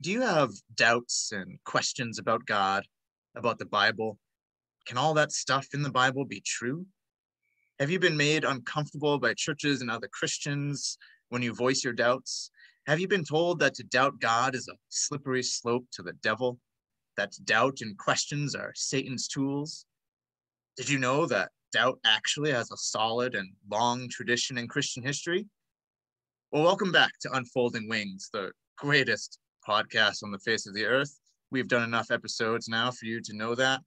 Do you have doubts and questions about God, about the Bible? Can all that stuff in the Bible be true? Have you been made uncomfortable by churches and other Christians when you voice your doubts? Have you been told that to doubt God is a slippery slope to the devil? That doubt and questions are Satan's tools? Did you know that doubt actually has a solid and long tradition in Christian history? Well, welcome back to Unfolding Wings, the greatest podcast on the face of the earth. We've done enough episodes now for you to know that.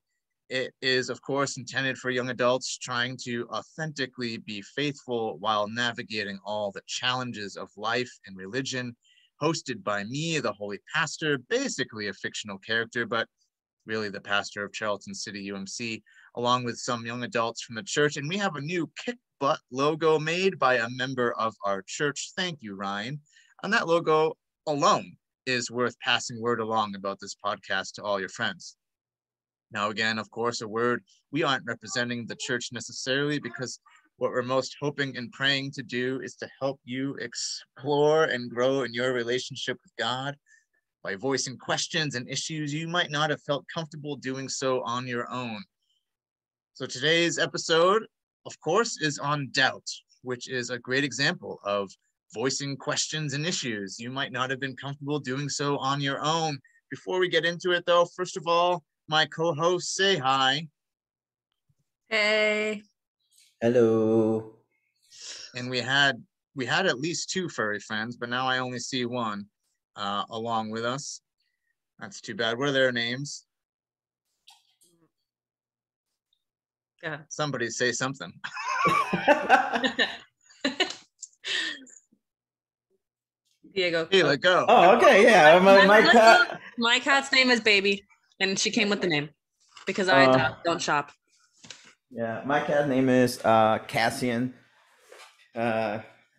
It is, of course, intended for young adults trying to authentically be faithful while navigating all the challenges of life and religion. Hosted by me, the Holy Pastor, basically a fictional character, but really the pastor of Charlton City UMC, along with some young adults from the church. And we have a new Kick Butt logo made by a member of our church. Thank you, Ryan. And that logo alone is worth passing word along about this podcast to all your friends. Now, again, of course, a word, we aren't representing the church necessarily, because what we're most hoping and praying to do is to help you explore and grow in your relationship with God by voicing questions and issues you might not have felt comfortable doing so on your own. So today's episode, of course, is on doubt, which is a great example of voicing questions and issues you might not have been comfortable doing so on your own. Before we get into it, though, first of all, my co-hosts say hi. Hey. Hello. And we had at least two furry friends, but now I only see one along with us. That's too bad. What are their names? Yeah. Somebody say something. Diego. Hey, let go. Oh, okay, yeah. My cat. My cat's name is Baby, and she came with the name because I don't shop. Yeah, my cat name is Cassian.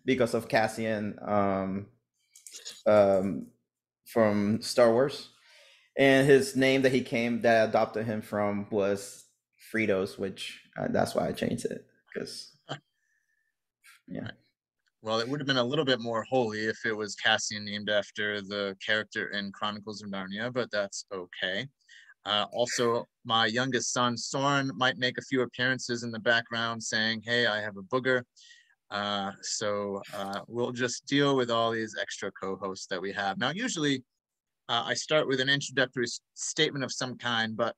Because of Cassian from Star Wars, and his name that I adopted him from was Fritos, which that's why I changed it, because yeah. Well, it would have been a little bit more holy if it was Cassian, named after the character in Chronicles of Narnia, but that's okay. Also, my youngest son, Soren, might make a few appearances in the background saying, hey, I have a booger. So we'll just deal with all these extra co-hosts that we have. Now, usually I start with an introductory statement of some kind, but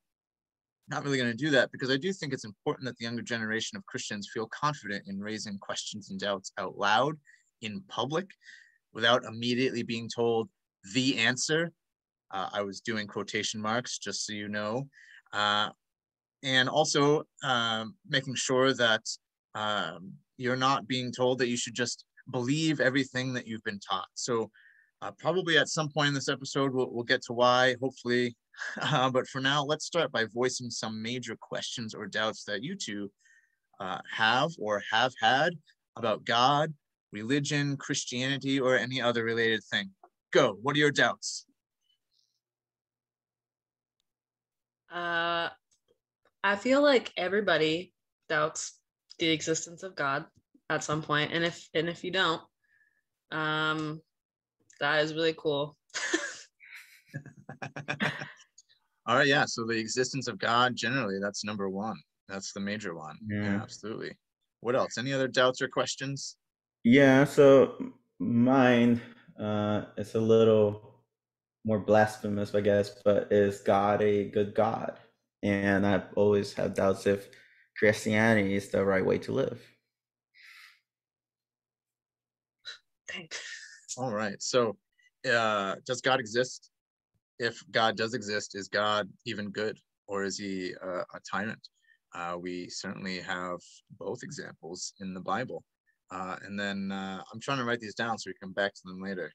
not really going to do that because I do think it's important that the younger generation of Christians feel confident in raising questions and doubts out loud in public without immediately being told the answer. I was doing quotation marks, just so you know. And also making sure that you're not being told that you should just believe everything that you've been taught. So probably at some point in this episode, we'll get to why, hopefully. But for now, let's start by voicing some major questions or doubts that you two have or have had about God, religion, Christianity, or any other related thing. Go. What are your doubts? I feel like everybody doubts the existence of God at some point, and if you don't, that is really cool. All right, yeah. So the existence of God, generally, that's number one. That's the major one. Yeah, absolutely. What else? Any other doubts or questions? Yeah, so mine is a little more blasphemous, I guess, but is God a good God? And I've always had doubts if Christianity is the right way to live. Thanks. All right. So does God exist? If God does exist, is God even good, or is he a tyrant? We certainly have both examples in the Bible. And then I'm trying to write these down so we can come back to them later.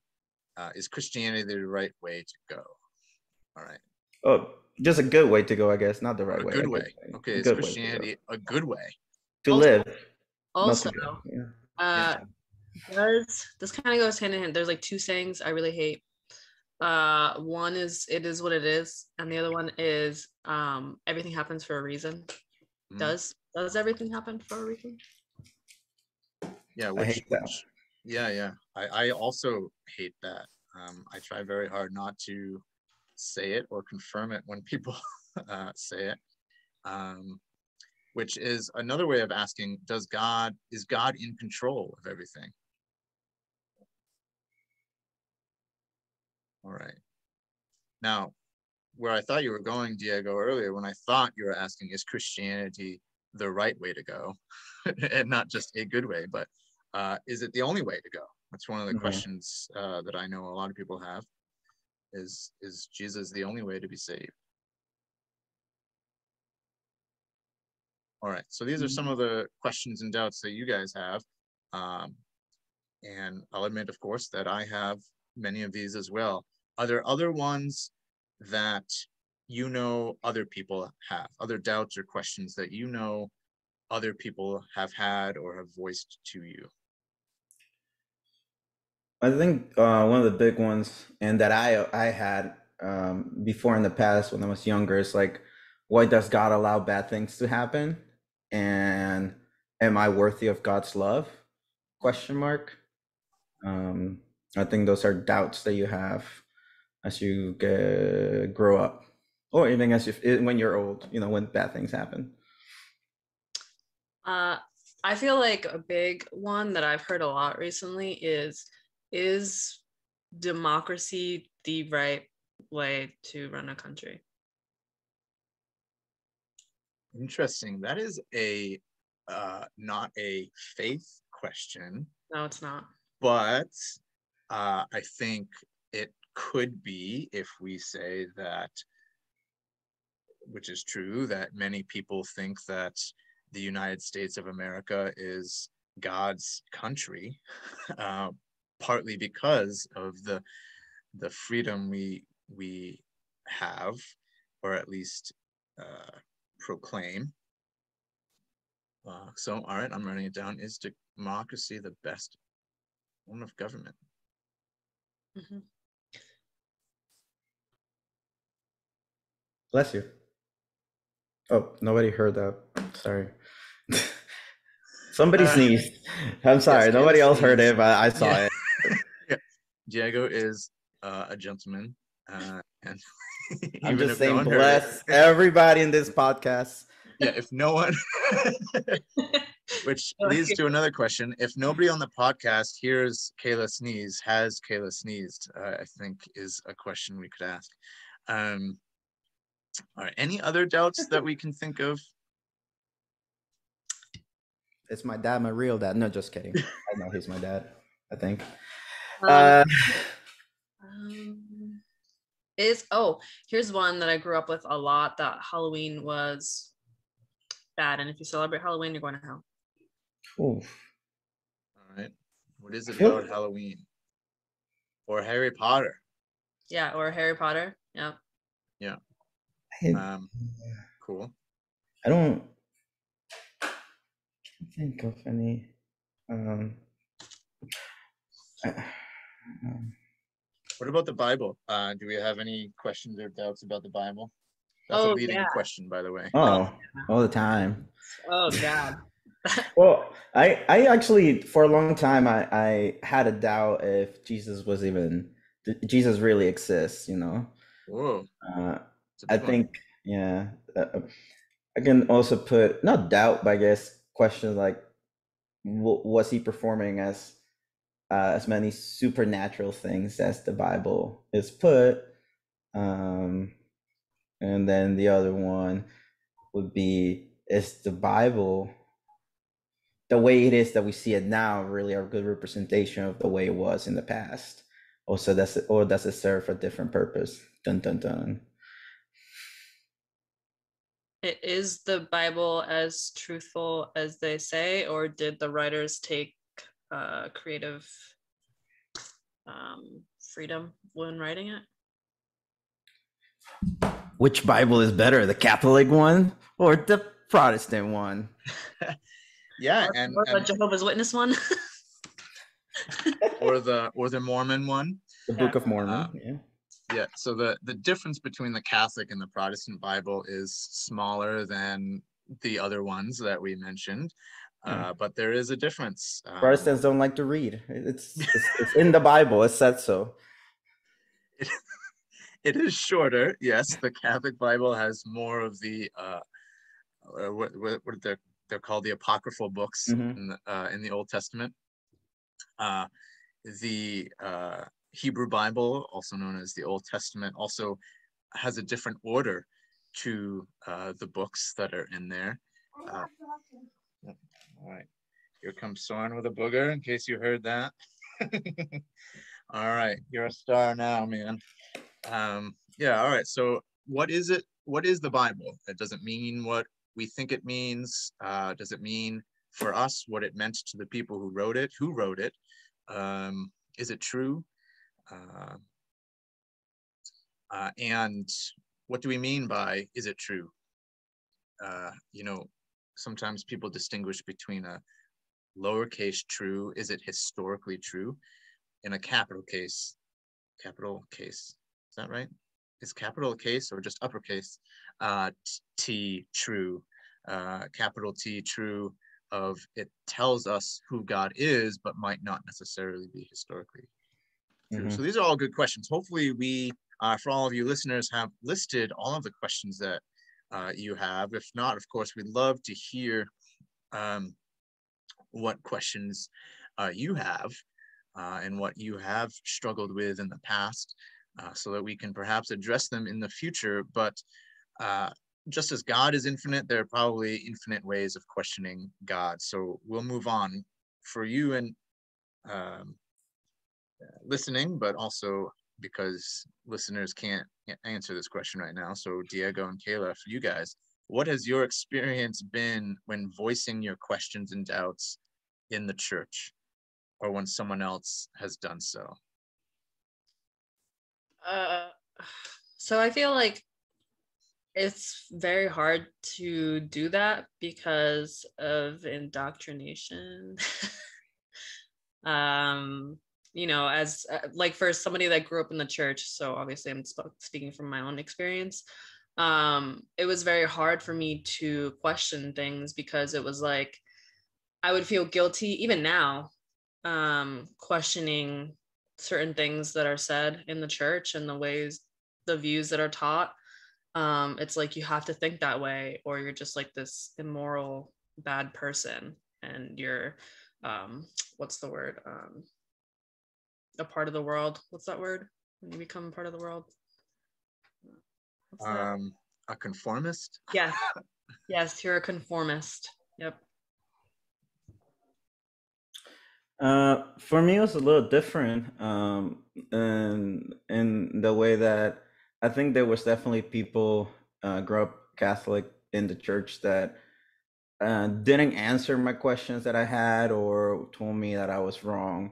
Is Christianity the right way to go? All right. Oh, just a good way to go, I guess, not the right way. A good way. Okay, is Christianity a good way to live? Also, yeah. this kind of goes hand in hand. There's like two sayings I really hate. One is it is what it is, and the other one is everything happens for a reason. Does everything happen for a reason? Yeah, I hate that. Yeah. I also hate that. I try very hard not to say it or confirm it when people say it, which is another way of asking, is God in control of everything? All right. Now, where I thought you were going, Diego, earlier, when I thought you were asking, is Christianity the right way to go? And not just a good way, but is it the only way to go? That's one of the questions that I know a lot of people have. Is Jesus the only way to be saved? All right, so these are some of the questions and doubts that you guys have. And I'll admit, of course, that I have many of these as well. Are there other ones that you know other people have, other doubts or questions that you know other people have had or have voiced to you? I think one of the big ones, and that I had before in the past when I was younger, is like, why does God allow bad things to happen? And am I worthy of God's love? Question mark. I think those are doubts that you have as you grow up, or even when you're old. When bad things happen. I feel like a big one that I've heard a lot recently is democracy the right way to run a country? Interesting. That is not a faith question. No, it's not. But I think it could be if we say that, which is true, that many people think that the United States of America is God's country, partly because of the freedom we have, or at least proclaim. So, all right, I'm writing it down. Is democracy the best form of government? Mm-hmm. Bless you. Oh, nobody heard that. Sorry. Somebody sneezed. I'm sorry. Yes, nobody else heard it, but I saw it. Yeah. Diego is a gentleman. And I'm just saying, bless everybody in this podcast. Yeah, if no one, which leads to another question. If nobody on the podcast hears Kayla sneeze, has Kayla sneezed? I think is a question we could ask. All right, any other doubts that we can think of? It's my dad, my real dad. No, just kidding. I know he's my dad, I think. Here's one that I grew up with a lot, that Halloween was bad, and if you celebrate Halloween, you're going to hell. Oof. All right. What is it about Halloween? Or Harry Potter? Yeah, or Harry Potter. Yeah. Yeah. Cool. I don't think of any. What about the Bible? Do we have any questions or doubts about the Bible? That's a leading question, by the way. Oh, all the time. Oh, God. Well, I actually, for a long time, I had a doubt if Jesus really exists, Whoa. I think, yeah. I can also put, not doubt, but I guess questions like, was he performing as many supernatural things as the Bible is put? And then the other one would be, is the Bible, the way it is that we see it now, really a good representation of the way it was in the past? Or does it serve a different purpose? Dun dun dun. Is the Bible as truthful as they say, or did the writers take creative freedom when writing it? Which Bible is better, the Catholic one or the Protestant one? Yeah, or the Jehovah's Witness one, or the Mormon one, the Book of Mormon. Yeah. So the difference between the Catholic and the Protestant Bible is smaller than the other ones that we mentioned, but there is a difference. Protestants don't like to read. It's in the Bible. It said so. It, it is shorter. Yes, the Catholic Bible has more of the what they're called, the apocryphal books Mm-hmm. in the Old Testament. The Hebrew Bible, also known as the Old Testament, also has a different order to the books that are in there. All right, here comes Soren with a booger, in case you heard that. All right, you're a star now, man. Yeah, all right, so what is it? What is the Bible? It doesn't mean what we think it means. Does it mean for us what it meant to the people who wrote it? Who wrote it? Is it true? And what do we mean by is it true? You know, sometimes people distinguish between a lowercase true, is it historically true, and a capital case. Is that right? Is capital case or just uppercase? T true, capital T true, of it tells us who God is, but might not necessarily be historically true. Mm-hmm. So these are all good questions. Hopefully we, for all of you listeners, have listed all of the questions that you have. If not, of course, we'd love to hear what questions you have and what you have struggled with in the past, so that we can perhaps address them in the future. But just as God is infinite, there are probably infinite ways of questioning God. So we'll move on for you and listening, but also because listeners can't answer this question right now. So Diego and Kayla, for you guys, what has your experience been when voicing your questions and doubts in the church, or when someone else has done so? So I feel like it's very hard to do that because of indoctrination. You know, as like for somebody that grew up in the church, so obviously I'm speaking from my own experience. It was very hard for me to question things because it was like I would feel guilty even now, questioning certain things that are said in the church and the ways, the views that are taught. It's like you have to think that way or you're just like this immoral bad person and you're what's the word, a part of the world. What's that word when you become part of the world? A conformist? Yes. Yes, you're a conformist. Yep. For me, it was a little different, in the way that I think there was definitely people grew up Catholic in the church that didn't answer my questions that I had or told me that I was wrong,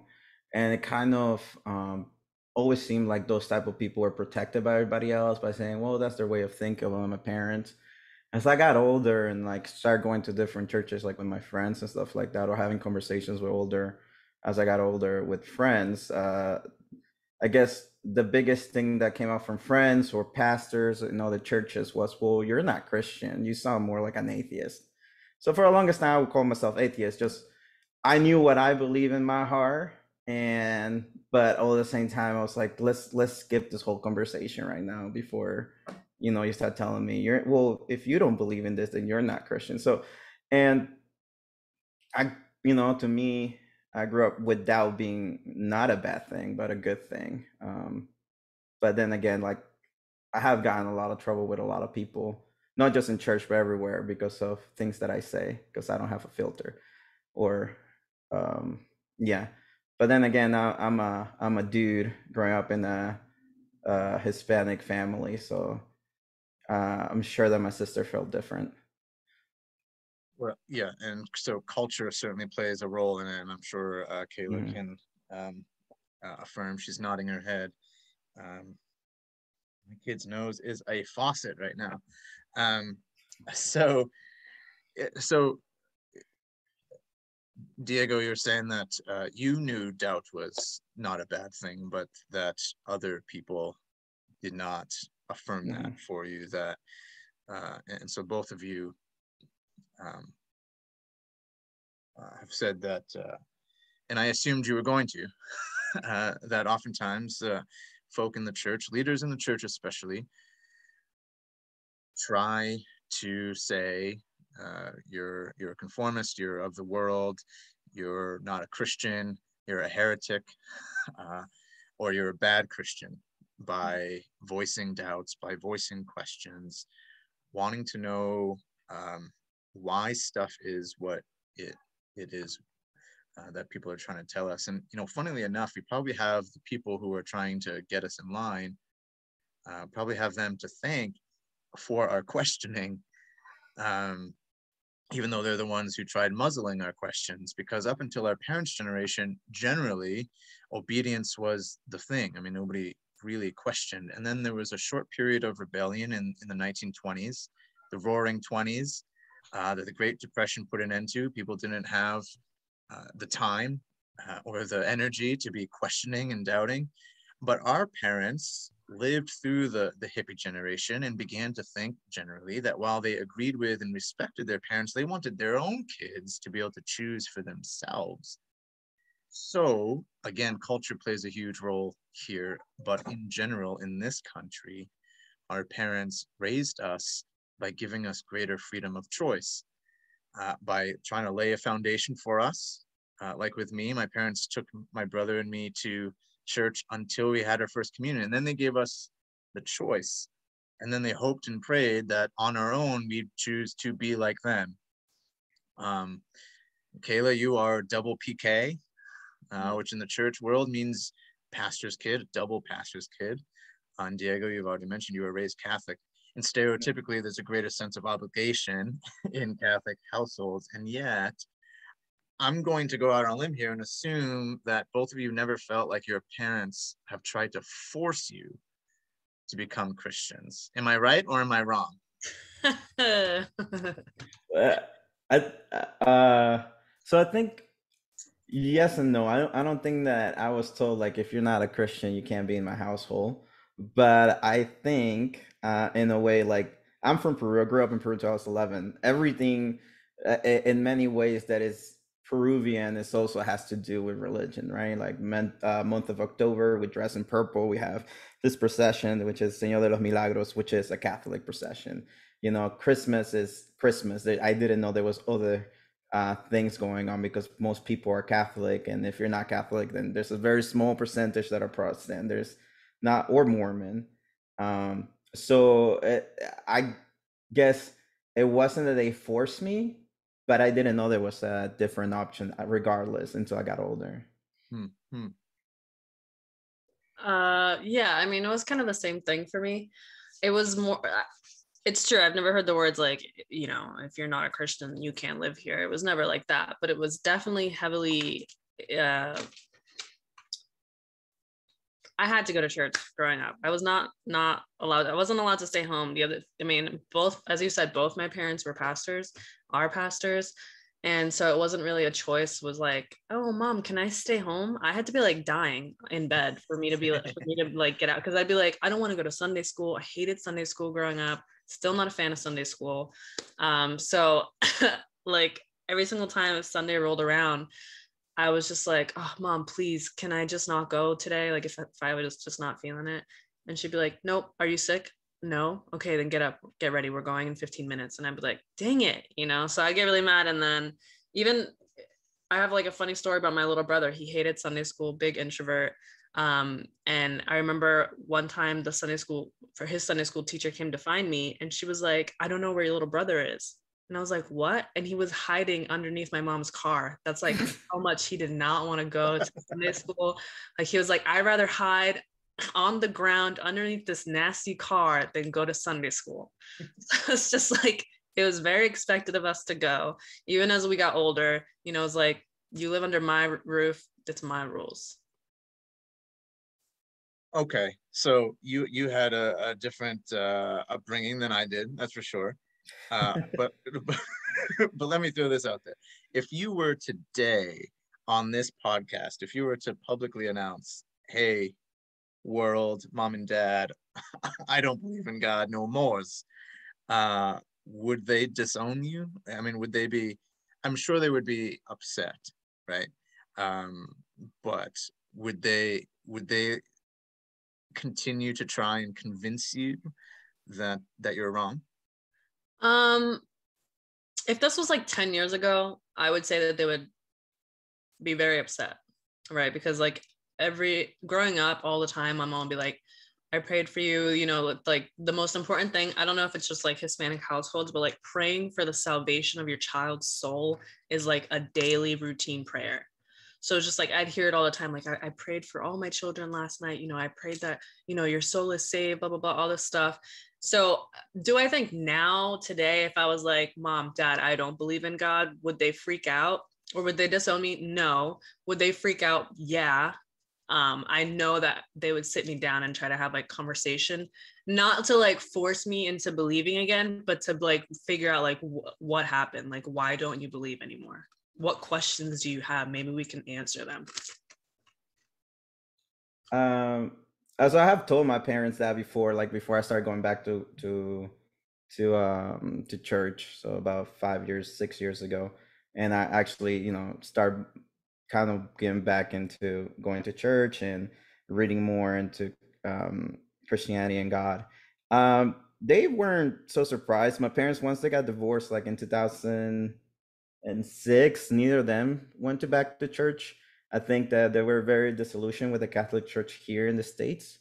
and it kind of always seemed like those type of people were protected by everybody else by saying, "Well, that's their way of thinking." Of my parents. As I got older and like started going to different churches, like with my friends and stuff like that, or having conversations with older, as I got older with friends, I guess the biggest thing that came out from friends or pastors, the churches was, well, you're not Christian. You sound more like an atheist. So for the longest time, I would call myself atheist. Just I knew what I believe in my heart, but all at the same time, I was like, let's skip this whole conversation right now before you start telling me if you don't believe in this, then you're not Christian. So, and I, to me, I grew up with doubt being not a bad thing, but a good thing. But then again, like I have gotten a lot of trouble with a lot of people, not just in church, but everywhere because of things that I say, because I don't have a filter or, yeah. But then again, I'm a dude growing up in a Hispanic family. So I'm sure that my sister felt different. Well, yeah, and so culture certainly plays a role in it, and I'm sure Kayla Mhm. can affirm. She's nodding her head. My kid's nose is a faucet right now. So Diego, you're saying that you knew doubt was not a bad thing, but that other people did not affirm that for you. That and so both of you have said that, and I assumed you were going to, that oftentimes folk in the church, leaders in the church especially, try to say, you're a conformist, you're of the world, you're not a Christian, you're a heretic, or you're a bad Christian, by voicing doubts, by voicing questions, wanting to know why stuff is what it is that people are trying to tell us. And, funnily enough, we probably have the people who are trying to get us in line, probably have them to thank for our questioning, even though they're the ones who tried muzzling our questions, because up until our parents' generation, generally, obedience was the thing. I mean, nobody really questioned. And then there was a short period of rebellion in the 1920s, the Roaring 20s, that the Great Depression put an end to. People didn't have the time or the energy to be questioning and doubting. But our parents lived through the hippie generation and began to think generally that while they agreed with and respected their parents, they wanted their own kids to be able to choose for themselves. So again, culture plays a huge role here, but in general, in this country, our parents raised us by giving us greater freedom of choice, by trying to lay a foundation for us. Like with me, my parents took my brother and me to church until we had our first communion, and then they gave us the choice, and then they hoped and prayed that on our own we'd choose to be like them. Kayla, you are double PK, which in the church world means pastor's kid, double pastor's kid. And Diego, you've already mentioned you were raised Catholic, and stereotypically there's a greater sense of obligation in Catholic households, and yet I'm going to go out on a limb here and assume that both of you never felt like your parents have tried to force you to become Christians. Am I right or am I wrong? So I think yes and no. I don't think that I was told like if you're not a Christian you can't be in my household. But I think in a way, like I'm from Peru. I grew up in Peru till I was 11. Everything in many ways that is Peruvian is also has to do with religion, right? Like month of October, we dress in purple. We have this procession, which is Señor de los Milagros, which is a Catholic procession. Christmas is Christmas. I didn't know there was other things going on because most people are Catholic, and if you're not Catholic, then there's a very small percentage that are Protestant. There's not, or Mormon. I guess it wasn't that they forced me, but I didn't know there was a different option regardless until I got older. Yeah, I mean, it was kind of the same thing for me. It was more, it's true, I've never heard the words like, if you're not a Christian, you can't live here. It was never like that, but it was definitely heavily, I had to go to church growing up. I was not allowed. I wasn't allowed to stay home. Both, as you said, both my parents are pastors. And so it wasn't really a choice. It was like, oh, mom, can I stay home? I had to be like dying in bed for me to get out. Cause I'd be like, I don't want to go to Sunday school. I hated Sunday school growing up. Still not a fan of Sunday school. So like every single time if Sunday rolled around, I was just like, oh, mom, please, can I just not go today? Like if I was just not feeling it. And she'd be like, nope, are you sick? No. Okay, then get up, get ready. We're going in 15 minutes. And I'd be like, dang it, So I get really mad. And then even I have like a funny story about my little brother. He hated Sunday school, big introvert. And I remember one time his Sunday school teacher came to find me and she was like, I don't know where your little brother is. And I was like, what? And he was hiding underneath my mom's car. That's like how much he did not want to go to Sunday school. Like he was like, I'd rather hide on the ground underneath this nasty car than go to Sunday school. So it's just like, it was very expected of us to go. Even as we got older, it's like, you live under my roof, it's my rules. Okay, so you had a different upbringing than I did, that's for sure. But let me throw this out there. If you were today on this podcast, if you were to publicly announce, hey, world, mom and dad, I don't believe in God no more, would they disown you? I mean, would they be, I'm sure they would be upset, right? But would they continue to try and convince you that you're wrong? If this was like 10 years ago, I would say that they would be very upset, right? Because like growing up all the time, my mom would be like, I prayed for you, you know, like the most important thing, I don't know if it's just like Hispanic households, but like praying for the salvation of your child's soul is like a daily routine prayer. So it's just like I'd hear it all the time. Like I prayed for all my children last night. You know, I prayed that, you know, your soul is saved, blah, blah, blah, all this stuff. So do I think now, today, if I was like, Mom, Dad, I don't believe in God, would they freak out? Or would they disown me? No. Would they freak out? Yeah. I know that they would sit me down and try to have like conversation, not to like force me into believing again, but to like figure out like what happened. Like, why don't you believe anymore? What questions do you have? Maybe we can answer them. As I have told my parents that before, like before I started going back to church, so about 5 years, 6 years ago, and I actually, you know, start kind of getting back into going to church and reading more into Christianity and God. They weren't so surprised. My parents, once they got divorced, like in 2006, neither of them went to back to church. I think that they were very disillusioned with the Catholic Church here in the States.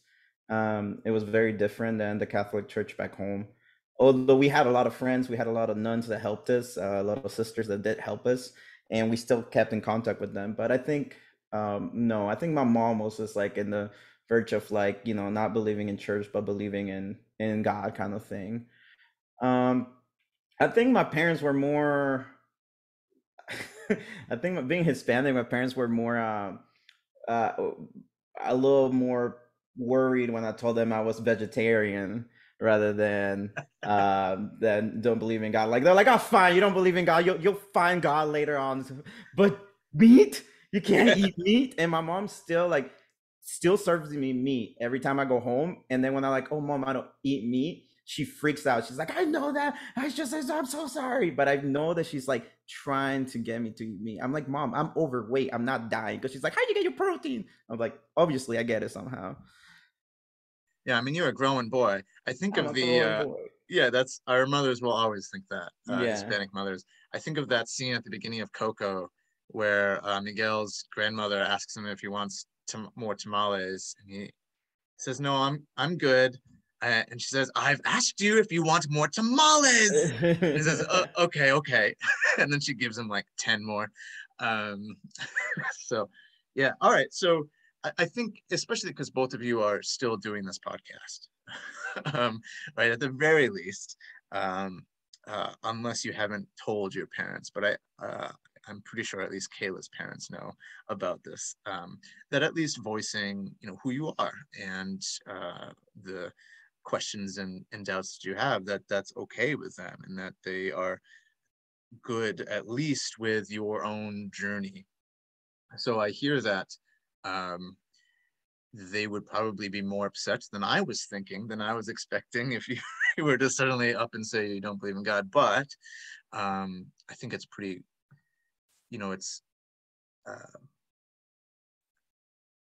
It was very different than the Catholic Church back home. Although we had a lot of friends, we had a lot of nuns that helped us, a lot of sisters that did help us, and we still kept in contact with them. But I think, no, I think my mom was just like in the verge of like, you know, not believing in church, but believing in God kind of thing. I think my parents were more, I think being Hispanic, my parents were more, uh, a little more worried when I told them I was vegetarian rather than don't believe in God. Like they're like, oh, fine, you don't believe in God, you'll find God later on. But meat, you can't eat meat. And my mom still serves me meat every time I go home. And then when I'm like, oh, Mom, I don't eat meat, she freaks out. She's like, I know that. I'm so sorry. But I know that she's like trying to get me to eat meat. I'm like, Mom, I'm overweight. I'm not dying. Because she's like, how do you get your protein? I'm like, obviously, I get it somehow. Yeah, I mean, you're a growing boy. I think I'm of a growing the, boy. yeah, that's our mothers will always think that, Yeah. Hispanic mothers. I think of that scene at the beginning of Coco where Miguel's grandmother asks him if he wants more tamales, and he says, "No, I'm good." And she says, "I've asked you if you want more tamales." And he says, "Okay, okay," and then she gives him like 10 more. Um, so, yeah, all right. So I think, especially because both of you are still doing this podcast, right? At the very least, unless you haven't told your parents, but I'm pretty sure at least Kayla's parents know about this. That at least voicing, you know, who you are and the questions and doubts that you have, that's okay with them, and that they are good at least with your own journey. So I hear that um, they would probably be more upset than I was thinking, than I was expecting if you, you were to suddenly up and say you don't believe in God. But I think it's pretty, you know, it's,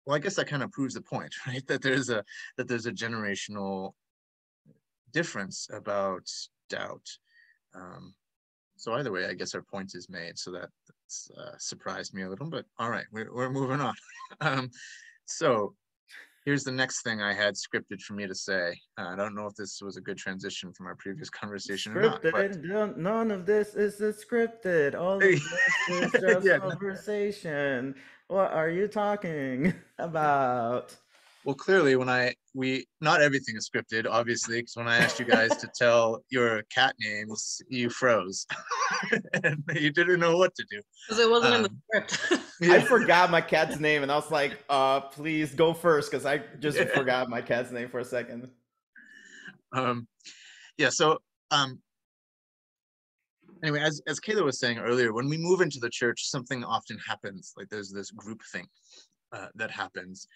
well, I guess that kind of proves the point, right? That there's a generational difference about doubt. So either way, I guess our point is made. So that surprised me a little, but all right, we're moving on. So here's the next thing I had scripted for me to say. I don't know if this was a good transition from our previous conversation or not, but Scripted. None of this is scripted. All of this is just yeah. conversation. What are you talking about? Well, clearly, not everything is scripted, obviously, because when I asked you guys to tell your cat names, you froze and you didn't know what to do. Because it wasn't in the script. I forgot my cat's name, and I was like, please go first, because I just forgot my cat's name for a second. Yeah, so anyway, as Kayla was saying earlier, when we move into the church, something often happens. Like there's this group thing that happens.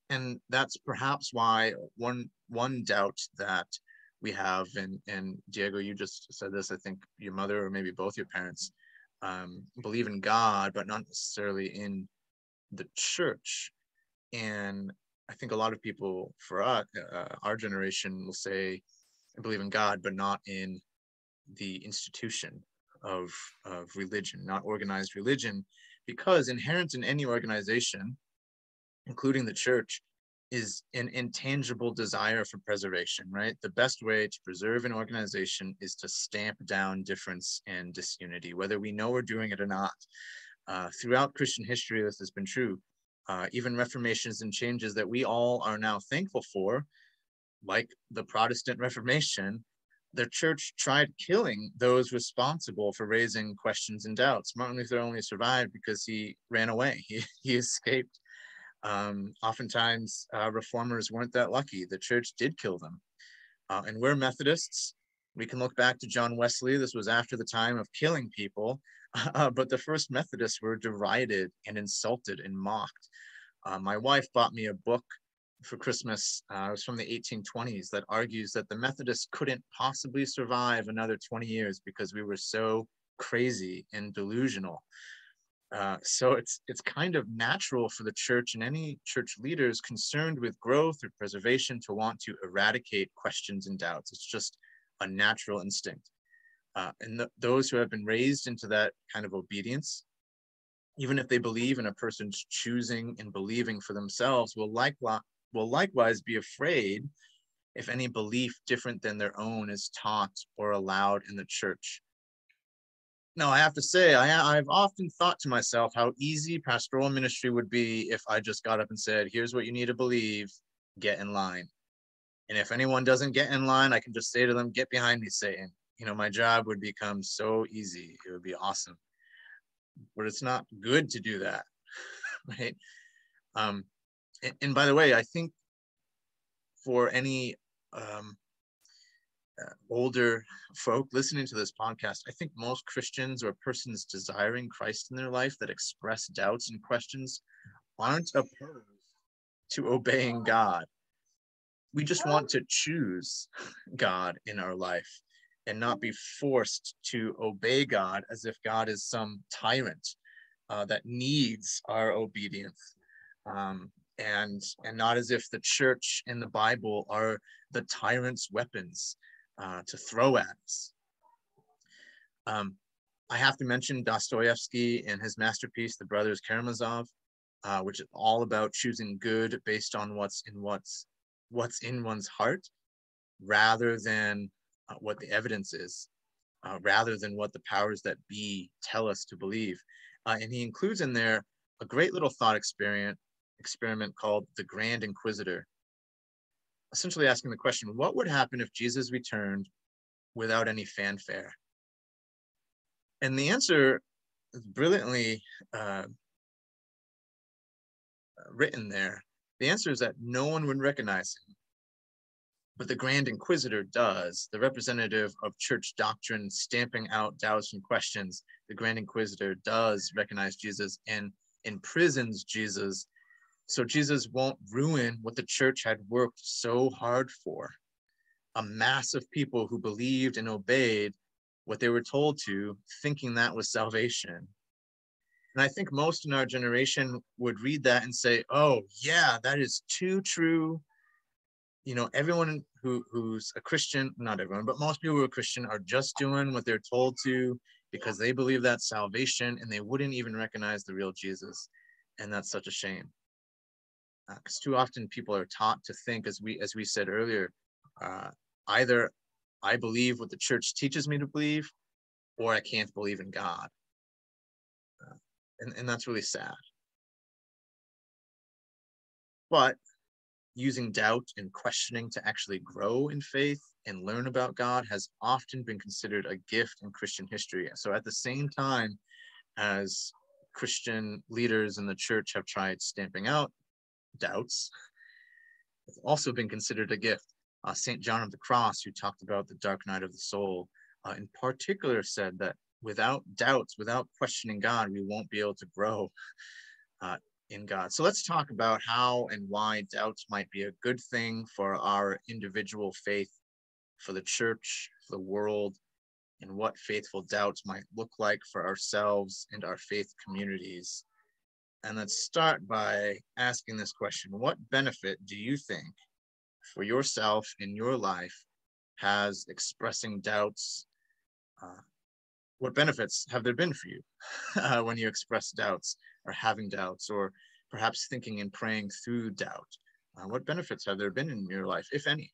And that's perhaps why one doubt that we have, and Diego, you just said this, I think your mother or maybe both your parents believe in God, but not necessarily in the church. And I think a lot of people for us, our generation will say, I believe in God, but not in the institution of religion, not organized religion, because inherent in any organization, including the church, is an intangible desire for preservation, right? The best way to preserve an organization is to stamp down difference and disunity, whether we know we're doing it or not. Throughout Christian history, this has been true. Even reformations and changes that we all are now thankful for, like the Protestant Reformation, the church tried killing those responsible for raising questions and doubts. Martin Luther only survived because he ran away. He escaped. Oftentimes, reformers weren't that lucky. The church did kill them. And we're Methodists. We can look back to John Wesley. This was after the time of killing people, but the first Methodists were derided and insulted and mocked. My wife bought me a book for Christmas. It was from the 1820s that argues that the Methodists couldn't possibly survive another 20 years because we were so crazy and delusional. So it's kind of natural for the church and any church leaders concerned with growth or preservation to want to eradicate questions and doubts. It's just a natural instinct. And those who have been raised into that kind of obedience, even if they believe in a person's choosing and believing for themselves, will likewise be afraid if any belief different than their own is taught or allowed in the church. Now, I have to say, I've often thought to myself how easy pastoral ministry would be if I just got up and said, here's what you need to believe, get in line. And if anyone doesn't get in line, I can just say to them, get behind me, Satan. You know, my job would become so easy. It would be awesome. But it's not good to do that, right? And by the way, I think for any older folk listening to this podcast, I think most Christians or persons desiring Christ in their life that express doubts and questions aren't opposed to obeying God. We just want to choose God in our life and not be forced to obey God as if God is some tyrant that needs our obedience. And not as if the church and the Bible are the tyrant's weapons to throw at us. I have to mention Dostoevsky and his masterpiece, The Brothers Karamazov, which is all about choosing good based on what's in one's heart, rather than what the evidence is, rather than what the powers that be tell us to believe. And he includes in there a great little thought experiment called The Grand Inquisitor, essentially asking the question, what would happen if Jesus returned without any fanfare? And the answer is brilliantly written there. The answer is that no one would recognize him. But the Grand Inquisitor does, the representative of church doctrine stamping out doubts and questions. The Grand Inquisitor does recognize Jesus and imprisons Jesus, so Jesus won't ruin what the church had worked so hard for. A mass of people who believed and obeyed what they were told to, thinking that was salvation. And I think most in our generation would read that and say, oh, yeah, that is too true. You know, everyone who's a Christian, not everyone, but most people who are Christian are just doing what they're told to because they believe that's salvation, and they wouldn't even recognize the real Jesus. And that's such a shame. Because too often people are taught to think, as we said earlier, either I believe what the church teaches me to believe, or I can't believe in God. And that's really sad. But using doubt and questioning to actually grow in faith and learn about God has often been considered a gift in Christian history. So at the same time as Christian leaders in the church have tried stamping out doubts, it's also been considered a gift. St. John of the Cross, who talked about the dark night of the soul, in particular said that without doubts, without questioning God, we won't be able to grow in God. So let's talk about how and why doubts might be a good thing for our individual faith, for the church, for the world, and what faithful doubts might look like for ourselves and our faith communities And let's start by asking this question. What benefit do you think for yourself in your life has expressing doubts? What benefits have there been for you when you express doubts or having doubts or perhaps thinking and praying through doubt? What benefits have there been in your life, if any?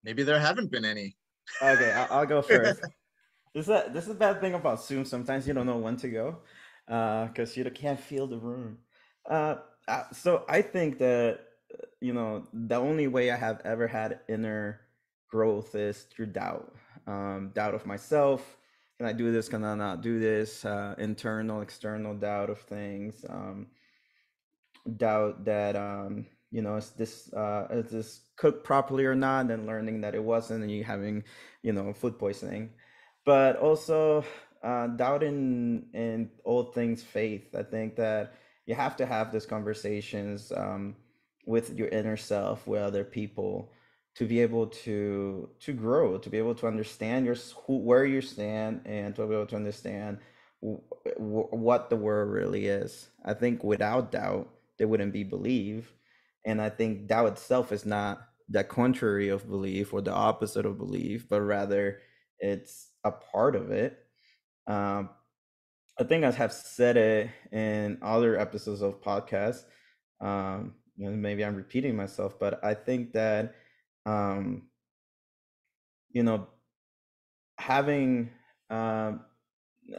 Maybe there haven't been any. Okay, I'll go first. This is a bad thing about Zoom. Sometimes you don't know when to go, because you can't feel the room. Uh, so I think that the only way I have ever had inner growth is through doubt. Doubt of myself. Can I do this? Can I not do this? Internal, external doubt of things. Doubt that is this cooked properly or not, and learning that it wasn't, and you having food poisoning. But also doubt in all things faith. I think that you have to have these conversations with your inner self, with other people, to be able to grow, to be able to understand where you stand, and to be able to understand what the word really is. I think without doubt there wouldn't be belief. And I think doubt itself is not the contrary of belief or the opposite of belief, but rather it's a part of it. Um, I think I have said it in other episodes of podcasts. Maybe I'm repeating myself, but I think that um, you know having um,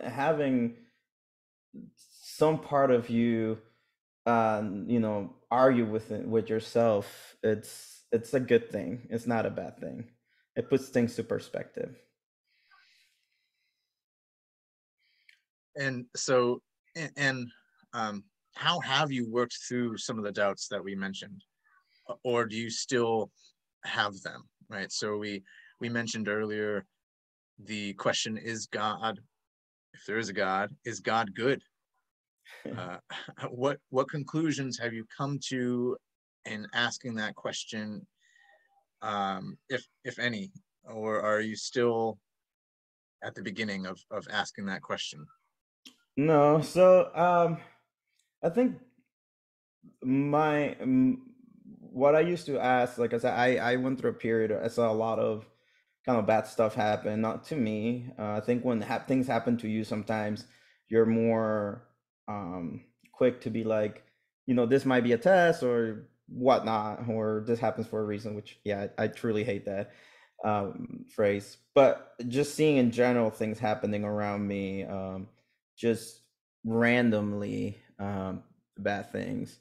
having some part of you argue with yourself, it's a good thing. It's not a bad thing. It puts things to perspective. And so, and how have you worked through some of the doubts that we mentioned, or do you still have them? Right. So we mentioned earlier the question: Is God, if there is a God, is God good? Uh, what conclusions have you come to in asking that question, if any, or are you still at the beginning of asking that question? No, so I think my what I used to ask, like I said, I went through a period. I saw a lot of kind of bad stuff happen, not to me. I think when things happen to you, sometimes you're more quick to be like, this might be a test or whatnot, or this happens for a reason. Which, yeah, I truly hate that phrase. But just seeing in general things happening around me, just randomly bad things.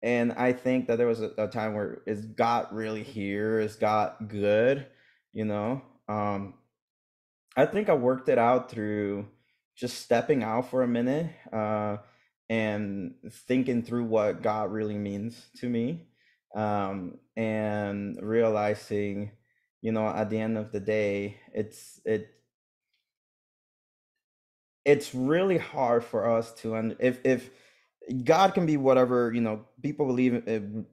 And I think that there was a time where is God really here? Is God good? You know, um, I think I worked it out through just stepping out for a minute and thinking through what God really means to me, and realizing, at the end of the day, it's really hard for us to if God can be whatever, people believe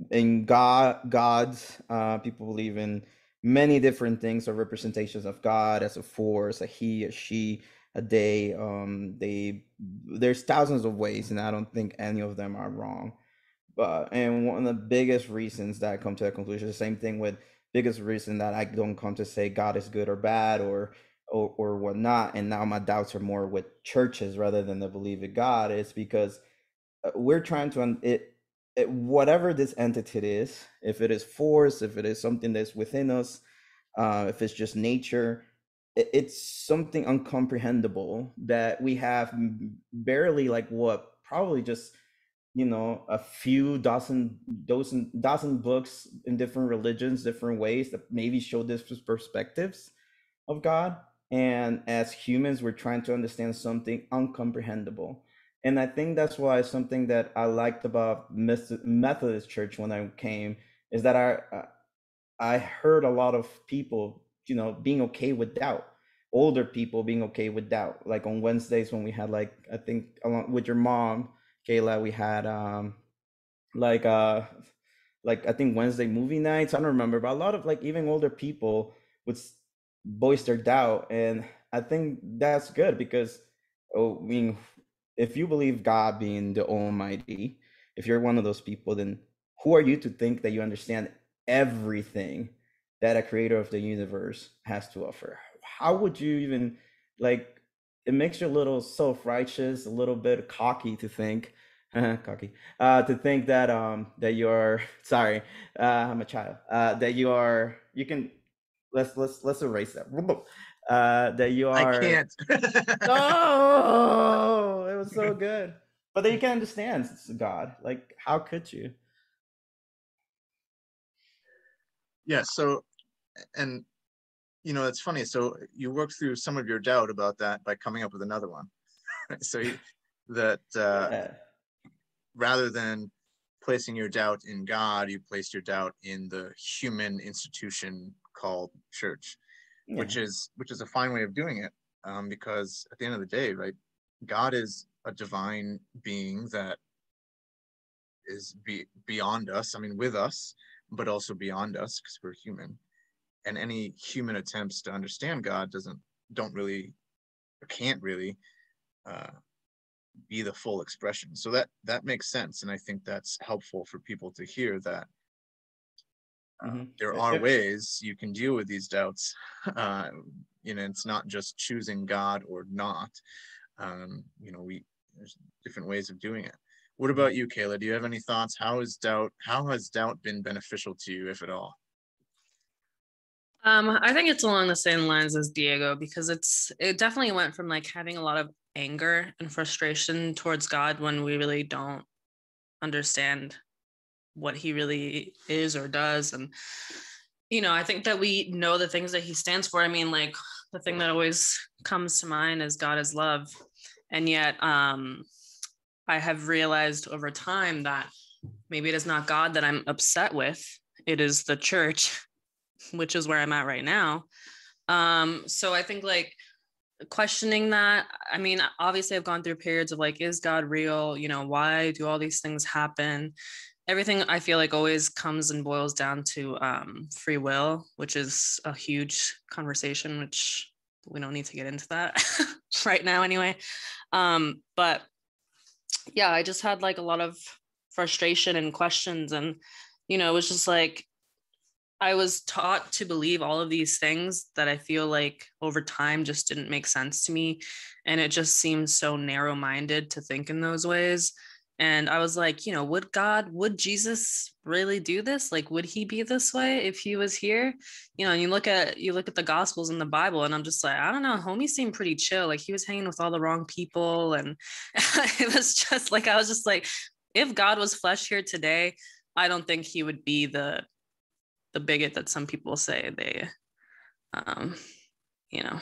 in gods. People believe in many different things or representations of God as a force, a he, a she, a they. There's thousands of ways, and I don't think any of them are wrong. And one of the biggest reasons that I come to that conclusion, the same thing with biggest reason that I don't come to say God is good or bad or whatnot. And now my doubts are more with churches rather than the belief in God, is because we're trying to whatever this entity is, if it is force, if it is something that's within us, if it's just nature, it's something uncomprehendable that we have barely, like, what, probably just a few dozen books in different religions, different ways that maybe show different perspectives of God. And as humans, we're trying to understand something uncomprehendable. And I think that's why something that I liked about Methodist Church when I came is that I heard a lot of people, being okay with doubt. Older people being okay with doubt. Like on Wednesdays when we had, like, I think along with your mom, Kayla, we had like like I think Wednesday movie nights. I don't remember, but a lot of, like, even older people would voice their doubt. And I think that's good because, oh, I mean, if you believe God being the Almighty, if you're one of those people, then who are you to think that you understand everything that a creator of the universe has to offer? How would you even, like, it makes you a little self-righteous, a little bit cocky to think, cocky, to think that that you're sorry, I'm a child, that you can, let's erase that. That you I are, can't. no, it was so good. But then you can understand God. Like, how could you? Yeah. So, and it's funny. So you worked through some of your doubt about that by coming up with another one. So that Yeah. rather than placing your doubt in God, you placed your doubt in the human institution called church, Yeah. which is a fine way of doing it, because at the end of the day, right, God is a divine being that is beyond us. I mean, with us, but also beyond us because we're human. And any human attempts to understand God don't really or can't really uh, be the full expression. So that makes sense, and I think that's helpful for people to hear that Mm-hmm. there are ways you can deal with these doubts. It's not just choosing God or not. There's different ways of doing it. What about you, Kayla? Do you have any thoughts? How has doubt been beneficial to you, if at all? I think it's along the same lines as Diego, because it definitely went from like having a lot of anger and frustration towards God when we really don't understand what he really is or does. And I think that we know the things that he stands for. I mean, like, the thing that always comes to mind is God is love. And yet I have realized over time that maybe it is not God that I'm upset with, it is the church, which is where I'm at right now. So I think, like, questioning that, I mean, obviously I've gone through periods of like, is God real? Why do all these things happen? Everything I feel like always comes and boils down to free will, which is a huge conversation, which we don't need to get into that right now anyway. But yeah, I just had like a lot of frustration and questions, and it was just like I was taught to believe all of these things that I feel like over time just didn't make sense to me. And it just seems so narrow minded to think in those ways. And I was like, would Jesus really do this? Like, would he be this way if he was here? And you look at the gospels in the Bible, and I'm just like, I don't know, homie seemed pretty chill. Like, he was hanging with all the wrong people. And it was just like, I was just like, if God was flesh here today, I don't think he would be the bigot that some people say they, um, you know,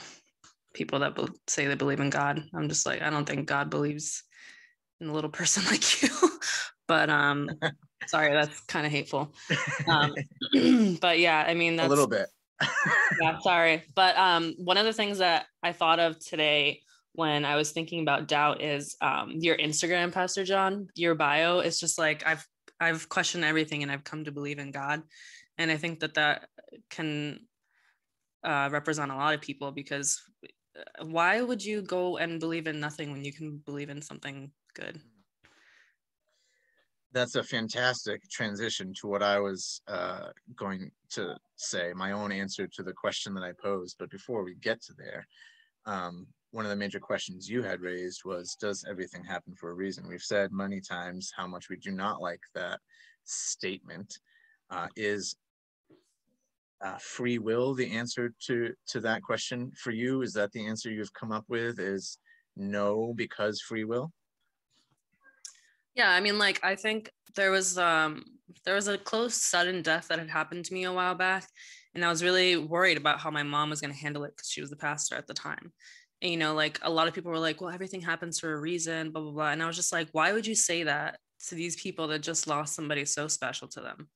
people that say they believe in God. I'm just like, I don't think God believes in a little person like you. But sorry, that's kind of hateful. But yeah, I mean, A little bit. Yeah, sorry. But one of the things that I thought of today when I was thinking about doubt is your Instagram, Pastor John. Your bio is just like, I've questioned everything and I've come to believe in God. And I think that can represent a lot of people, because why would you go and believe in nothing when you can believe in something good? That's a fantastic transition to what I was going to say, my own answer to the question that I posed. But before we get to there, one of the major questions you had raised was, does everything happen for a reason? We've said many times how much we do not like that statement. Is free will the answer to that question for you? Is that the answer you've come up with, is no, because free will? Yeah, I mean, like, I think there was a close sudden death that had happened to me a while back, and I was really worried about how my mom was going to handle it because she was the pastor at the time. And like, a lot of people were like, well, everything happens for a reason, blah blah blah. And I was just like, why would you say that to these people that just lost somebody so special to them?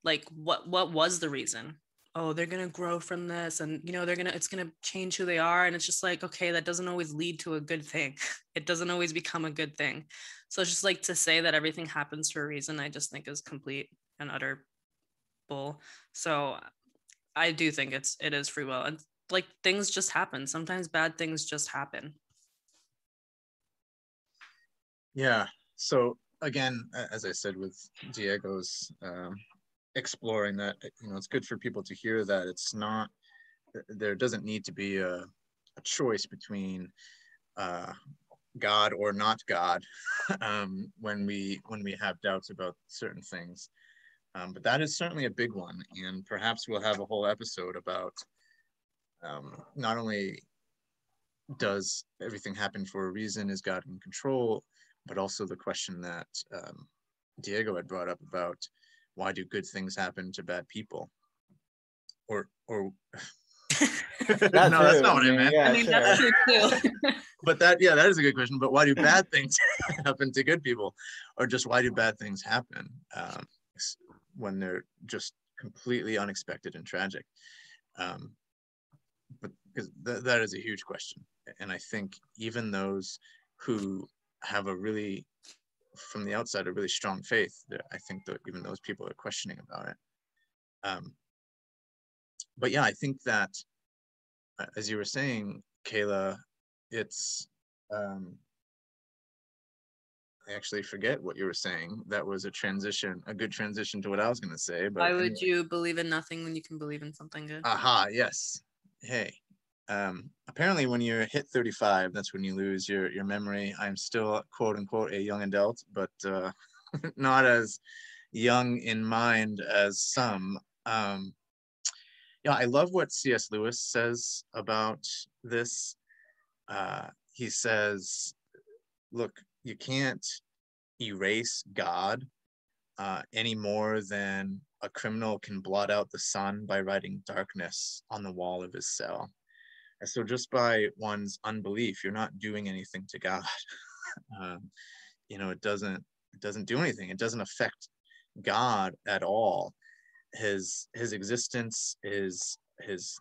Like, what was the reason? Oh, they're gonna grow from this, and it's gonna change who they are. And it's just like, okay, that doesn't always lead to a good thing. It doesn't always become a good thing. So it's just like, to say that everything happens for a reason, I just think is complete and utter bull. So I do think it is free will. And like things just happen. Sometimes bad things just happen. Yeah. So again, as I said with Diego's exploring that, it's good for people to hear that it's not, there doesn't need to be a choice between God or not God when we have doubts about certain things. But that is certainly a big one, and perhaps we'll have a whole episode about not only does everything happen for a reason, is God in control, but also the question that Diego had brought up about why do good things happen to bad people? Or no, that's not what I meant. Yeah, I mean, that's true too. But that is a good question. But why do bad things happen to good people? Or just why do bad things happen when they're just completely unexpected and tragic? But because that is a huge question. And I think even those who have a really, from the outside, a really strong faith, I think that even those people are questioning about it. But yeah, I think that, as you were saying, Kayla, it's, I actually forget what you were saying. That was a good transition to what I was going to say. But why would you believe in nothing when you can believe in something good? Aha, yes. Hey, apparently when you hit 35, that's when you lose your memory. I'm still, quote unquote, a young adult, but not as young in mind as some. Yeah, I love what C.S. Lewis says about this. He says, look, you can't erase God any more than a criminal can blot out the sun by writing darkness on the wall of his cell. And so just by one's unbelief, you're not doing anything to God. It doesn't do anything. It doesn't affect God at all. His existence, his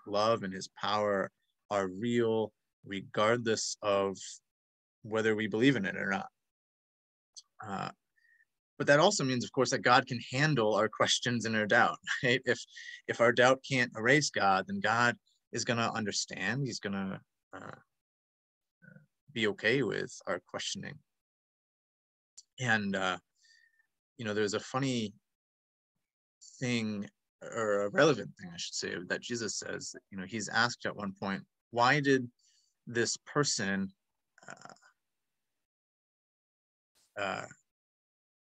love and his power are real regardless of whether we believe in it or not. But that also means, of course, that God can handle our questions and our doubt. Right? If our doubt can't erase God, then God is going to understand. He's going to be okay with our questioning. And there's a funny thing, or a relevant thing, I should say, that Jesus says. He's asked at one point, why did this person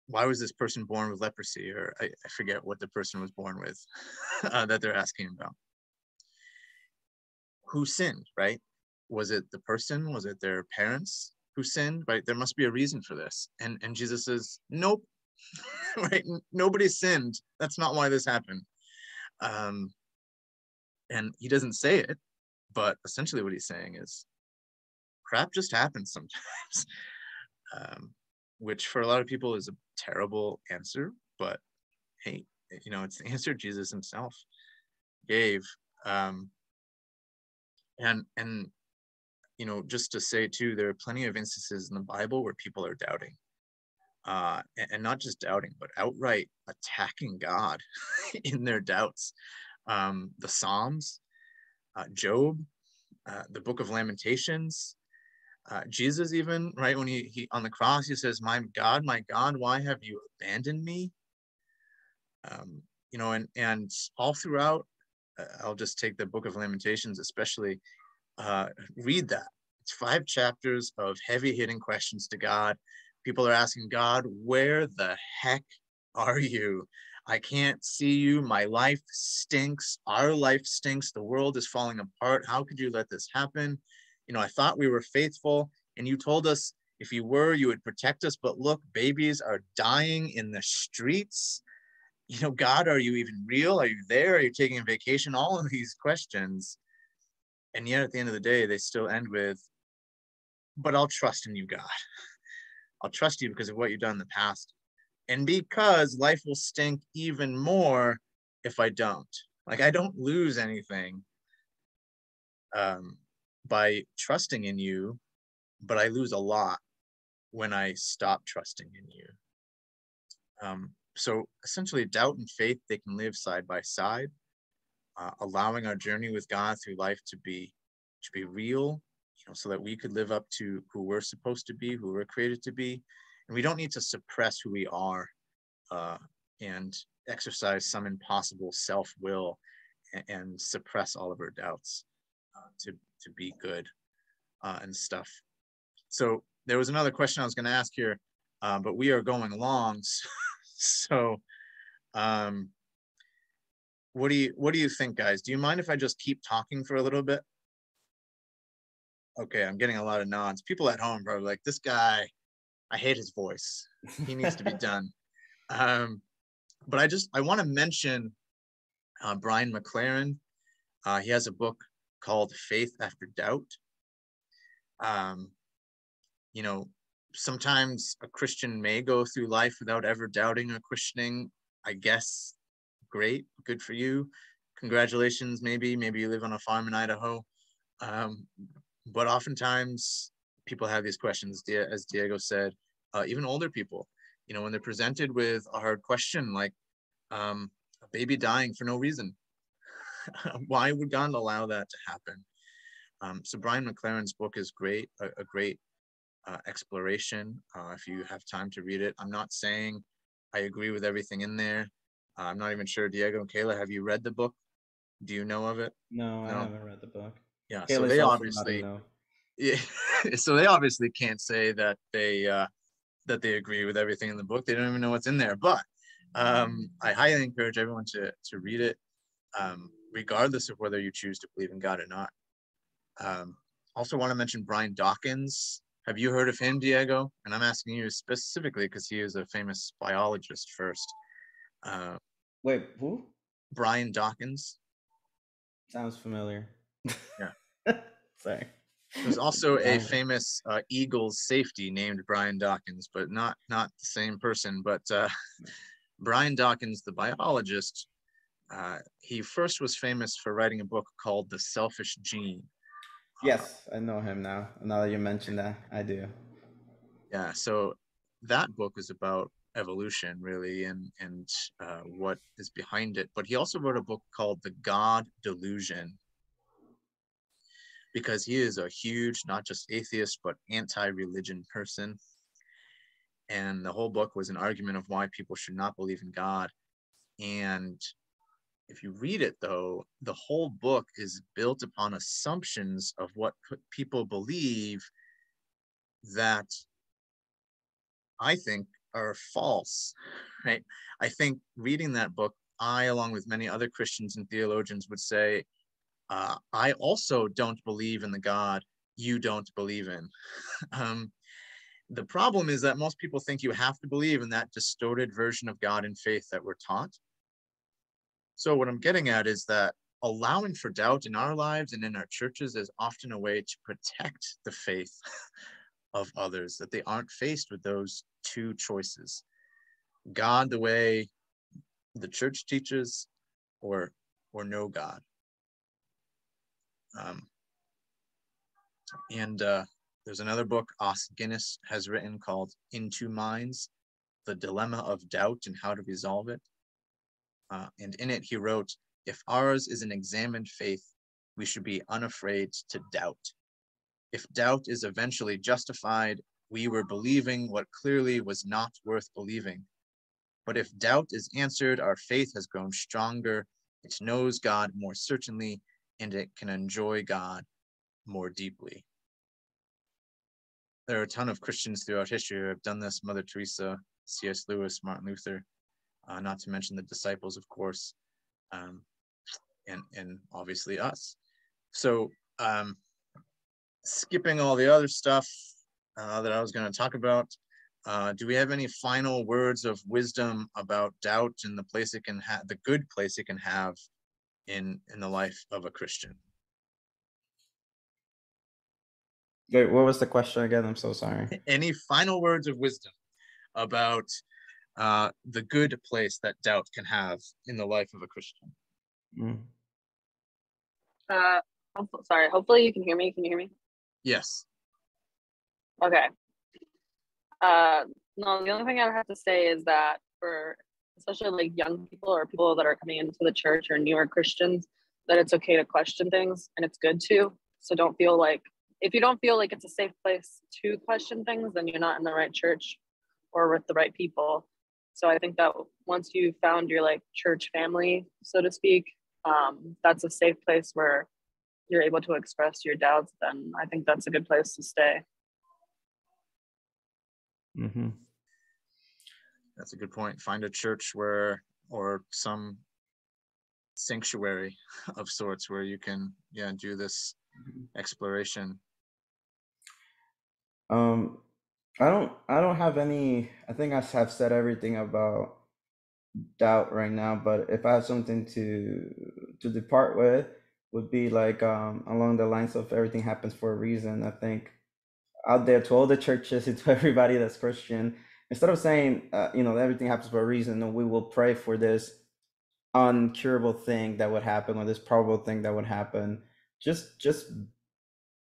why was this person born with leprosy? Or I forget what the person was born with that they're asking about. Who sinned, right? Was it the person? Was it their parents who sinned? Right? There must be a reason for this. And Jesus says, nope, right? Nobody sinned. That's not why this happened. And he doesn't say it, but essentially what he's saying is, crap just happens sometimes. Which for a lot of people is a terrible answer, but hey, it's the answer Jesus himself gave. And just to say too, there are plenty of instances in the Bible where people are doubting, and not just doubting, but outright attacking God in their doubts. The Psalms, Job, the Book of Lamentations, Jesus, even, right, when he on the cross, he says, my God, why have you abandoned me? And all throughout, I'll just take the Book of Lamentations, especially, read that. It's 5 chapters of heavy-hitting questions to God. People are asking God, where the heck are you? I can't see you. My life stinks. Our life stinks. The world is falling apart. How could you let this happen? I thought we were faithful, and you told us if you were, you would protect us. But look, babies are dying in the streets. God, are you even real? Are you there? Are you taking a vacation? All of these questions. And yet at the end of the day, they still end with, but I'll trust in you, God. I'll trust you because of what you've done in the past. And because life will stink even more if I don't. Like, I don't lose anything by trusting in you, but I lose a lot when I stop trusting in you. So essentially, doubt and faith, they can live side by side. allowing our journey with God through life to be real, so that we could live up to who we're supposed to be, who we're created to be. And we don't need to suppress who we are and exercise some impossible self-will and suppress all of our doubts to be good and stuff. So there was another question I was going to ask here, but we are going long. So what do you think, guys? Do you mind if I just keep talking for a little bit? Okay, I'm getting a lot of nods. People at home probably like, this guy, I hate his voice. He needs to be done. But I want to mention Brian McLaren. He has a book called Faith After Doubt. Sometimes a Christian may go through life without ever doubting or questioning. I guess, great, good for you. Congratulations, maybe you live on a farm in Idaho. But oftentimes people have these questions, as Diego said, even older people, when they're presented with a hard question like a baby dying for no reason. Why would God allow that to happen? So Brian McLaren's book is great, a great exploration. If you have time to read it, I'm not saying I agree with everything in there. I'm not even sure. Diego and Kayla, have you read the book? Do you know of it? No, I haven't read the book. Yeah, Kayla's so they obviously so they obviously can't say that they agree with everything in the book. They don't even know what's in there. But I highly encourage everyone to read it, regardless of whether you choose to believe in God or not. Also want to mention Brian Dawkins. Have you heard of him, Diego? And I'm asking you specifically because he is a famous biologist first. Wait, who? Brian Dawkins. Sounds familiar. Yeah. Sorry. There's also a famous Eagles safety named Brian Dawkins, but not the same person. But Brian Dawkins, the biologist, he first was famous for writing a book called The Selfish Gene. Yes, I know him now. Now that you mentioned that, I do. Yeah, so that book is about evolution, really, and what is behind it. But he also wrote a book called The God Delusion, because he is a huge, not just atheist, but anti-religion person. And the whole book was an argument of why people should not believe in God. And if you read it, though, the whole book is built upon assumptions of what people believe that I think are false, right? I think reading that book, I, along with many other Christians and theologians, would say, I also don't believe in the God you don't believe in. The problem is that most people think you have to believe in that distorted version of God and faith that we're taught. So what I'm getting at is that allowing for doubt in our lives and in our churches is often a way to protect the faith of others, that they aren't faced with those two choices: God the way the church teaches, or no God. There's another book Os Guinness has written called In Two Minds: The Dilemma of Doubt and How to Resolve It. And in it, he wrote, if ours is an examined faith, we should be unafraid to doubt. If doubt is eventually justified, we were believing what clearly was not worth believing. But if doubt is answered, our faith has grown stronger, it knows God more certainly, and it can enjoy God more deeply. There are a ton of Christians throughout history who have done this: Mother Teresa, C.S. Lewis, Martin Luther, not to mention the disciples, of course, and obviously us. So skipping all the other stuff that I was going to talk about, do we have any final words of wisdom about doubt and the place it can have, the good place it can have in the life of a Christian? Wait, what was the question again? I'm so sorry. Any final words of wisdom about the good place that doubt can have in the life of a Christian? Sorry, hopefully you can hear me. Can you hear me? Yes. Okay. No, the only thing I would have to say is that for especially like young people or people that are coming into the church or newer Christians, that it's okay to question things, and it's good to. So don't feel like, if you don't feel like it's a safe place to question things, then you're not in the right church or with the right people. So I think that once you found your like church family, so to speak, that's a safe place where you're able to express your doubts, then I think that's a good place to stay. Mm-hmm. That's a good point. Find a church or some sanctuary of sorts where you can, do this exploration. I don't have any. I think I have said everything about doubt right now. But if I have something to depart with, would be like along the lines of everything happens for a reason. I think out there to all the churches and to everybody that's Christian, instead of saying everything happens for a reason, no, we will pray for this uncurable thing that would happen or this probable thing that would happen. Just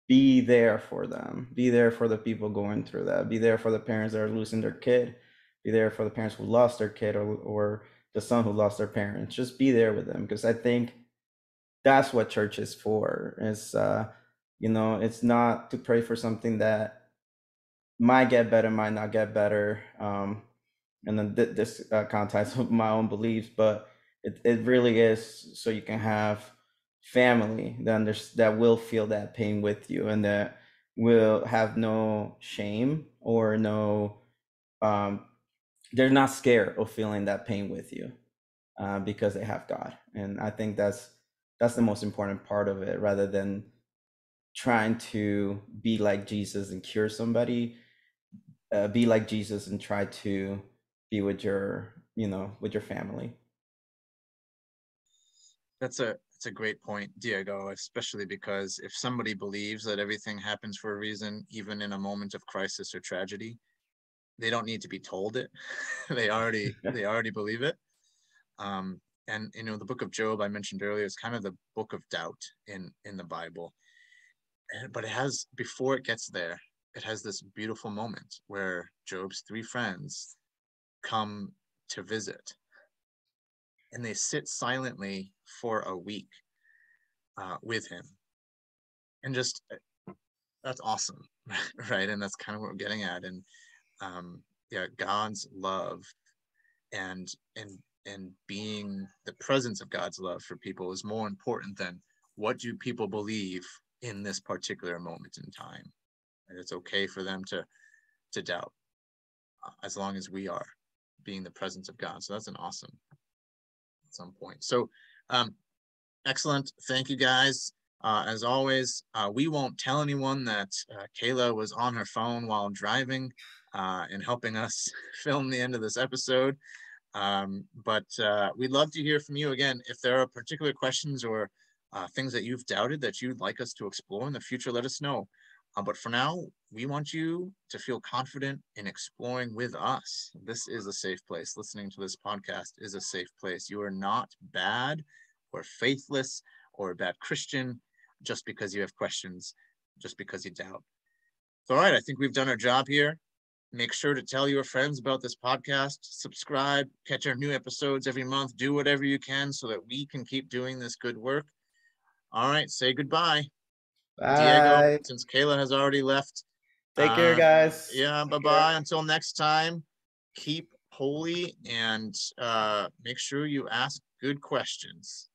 be there for them. Be there for the people going through that. Be there for the parents that are losing their kid. Be there for the parents who lost their kid, or the son who lost their parents. Just be there with them, because I think that's what church is for. It's it's not to pray for something that might get better, might not get better, and then this context of my own beliefs, but it really is so you can have family that will feel that pain with you, and that will have no shame or no they're not scared of feeling that pain with you, because they have God. And I think that's the most important part of it, rather than trying to be like Jesus and cure somebody. Be like Jesus and try to be with your family. That's a great point, Diego, especially because if somebody believes that everything happens for a reason, even in a moment of crisis or tragedy, they don't need to be told it. they already believe it. And the book of Job I mentioned earlier is kind of the book of doubt in the Bible. But it has, before it gets there, it has this beautiful moment where Job's 3 friends come to visit, and they sit silently for a week with him. And just, that's awesome, right? And that's kind of what we're getting at. And God's love and being the presence of God's love for people is more important than what do people believe in this particular moment in time. And it's okay for them to doubt, as long as we are being the presence of God. So that's an awesome at some point. So excellent. Thank you, guys. As always, we won't tell anyone that Kayla was on her phone while driving and helping us film the end of this episode. But we'd love to hear from you. Again, if there are particular questions or things that you've doubted that you'd like us to explore in the future, let us know. But for now, we want you to feel confident in exploring with us. This is a safe place. Listening to this podcast is a safe place. You are not bad or faithless or a bad Christian just because you have questions, just because you doubt. So, all right, I think we've done our job here. Make sure to tell your friends about this podcast, subscribe, catch our new episodes every month, do whatever you can so that we can keep doing this good work. All right, say goodbye. Bye. Diego, since Kayla has already left. Take care, guys. Yeah, bye-bye. Until next time, keep holy and make sure you ask good questions.